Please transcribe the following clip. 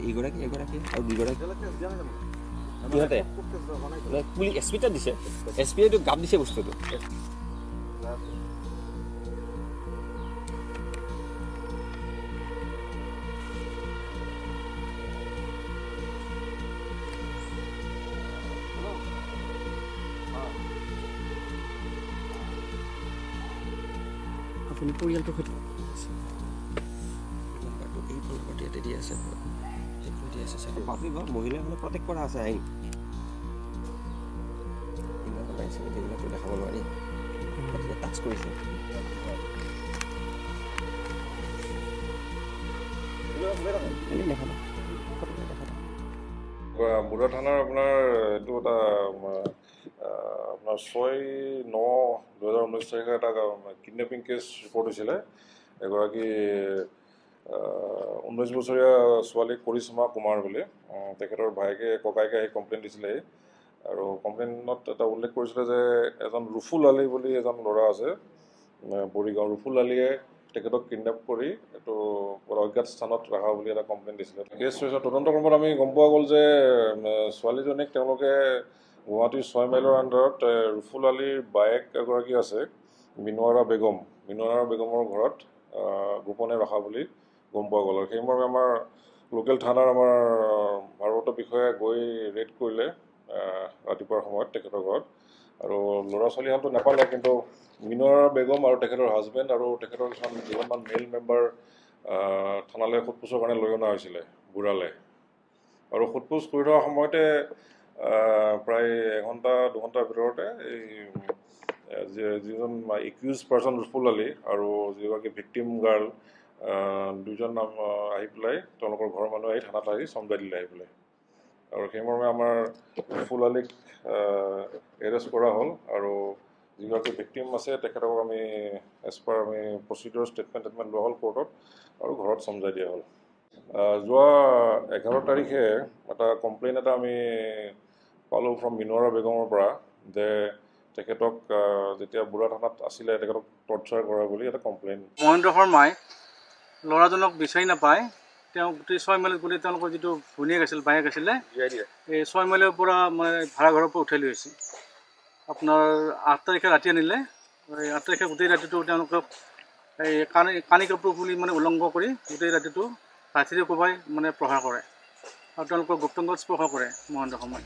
এইগৰাকী আৰু দুগৰাকী সিহঁতে পুলিচ এছ পি তাত দিছে এছ পি আইটো গাপ দিছে বস্তুটো আপুনি পৰিয়ালটোৰ সৈতে এই প্ৰপাৰ্টিতে দি আছে মহিলাসকলে প্ৰটেক্ট কৰা আছে আইন এইবিলাকতো দেখাব নোৱাৰি টাচ কৰিছে বুঢ়া থানাৰ আপোনাৰ এইটো এটা আপোনাৰ 6/9/2019 তাৰিখে এটা কিডনেপিং কেছ ৰিপৰ্ট হৈছিলে এগৰাকী 19 বছৰীয়া ছোৱালী কৰিশ্মা কুমাৰ বুলি তেখেতৰ ককাইকে আহি কমপ্লেইন দিছিলে আৰু কমপ্লেইনত এটা উল্লেখ কৰিছিলে যে এজন ৰুফুল আলী বুলি এজন ল'ৰা আছে বৰিগাঁও ৰুফুল আলীয়ে তেখেতক কিডনেপ কৰি এইটো অজ্ঞাত স্থানত ৰখা বুলি এটা কমপ্লেইন দিছিলে কেছ হৈছে তদন্ত ক্ৰমত আমি গম পোৱা গ'ল যে ছোৱালীজনীক তেওঁলোকে গুৱাহাটীৰ 6 মাইলৰ আণ্ডাৰত ৰুফুল আলীৰ বায়েক এগৰাকী আছে মিনুৱাৰা বেগমৰ ঘৰত গোপনে ৰখা বুলি গম পোৱা গ'ল আৰু সেইমৰ্মে আমাৰ লোকেল থানাৰ আমাৰ ভাৰপ্ৰাপ্ত বিষয়াই গৈ ৰেড কৰিলে ৰাতিপুৱাৰ সময়ত তেখেতৰ ঘৰত আৰু ল'ৰা ছোৱালীহালটো নাপালে কিন্তু মিনুৱাৰা বেগম আৰু তেখেতৰ হাজবেণ্ড আৰু তেখেতৰ যিজনমান মেল মেম্বাৰ থানালৈ সোধপোছৰ কাৰণে লৈ অনা হৈছিলে বুঢ়ালে আৰু সোধপোছ কৰি থকাৰ সময়তে প্ৰায় 1-2 ঘণ্টাৰ ভিতৰতে এই যিজন একিউজ পাৰ্চন ৰুফুল আলী আৰু যিগৰাকী ভিক্টিম গাৰ্ল দুজন আহি পেলাই তেওঁলোকৰ ঘৰৰ মানুহ আহি থানাত আহি চমজাই দিলে আহি পেলাই আৰু সেইমৰ্মে আমাৰ ৰুফুল আলীক এৰেষ্ট কৰা হ'ল আৰু যিগৰাকী ভিক্টিম আছে তেখেতক আমি এজ পাৰ আমি প্ৰচিডিউৰ ষ্টেটমেণ্ট লোৱা হ'ল কোৰ্টত আৰু ঘৰত চমজাই দিয়া হ'ল যোৱা 11 তাৰিখে এটা কমপ্লেইন এটা আমি পালোঁ ফ্ৰম মিনুৱাৰা বেগমৰ পৰা যে তেখেতক যেতিয়া বুঢ়া থানাত আছিলে তেখেতক টৰ্চাৰ কৰা বুলি এটা কমপ্লেইন মহেন্দ্ৰ শৰ্মাই ল'ৰাজনক বিচাৰি নাপায় তেওঁ গোটেই 6 মাইলত গোটেই তেওঁলোকৰ যিটো ভনীয়েক আছিল বায়েক আছিলে এই 6 মাইলৰ পৰা মানে ভাড়া ঘৰৰ পৰা উঠাই লৈ আহিছে আপোনাৰ 8 তাৰিখে ৰাতি আনিলে এই 8 তাৰিখে গোটেই ৰাতিটো তেওঁলোকক এই কানি কাপোৰ খুলি মানে উলংঘ কৰি গোটেই ৰাতিটো লাঠিৰে কোবাই মানে প্ৰহাৰ কৰে আৰু তেওঁলোকৰ গুপ্তাংগত স্পৰ্শ কৰে মহেন্দ্ৰ শৰ্মাই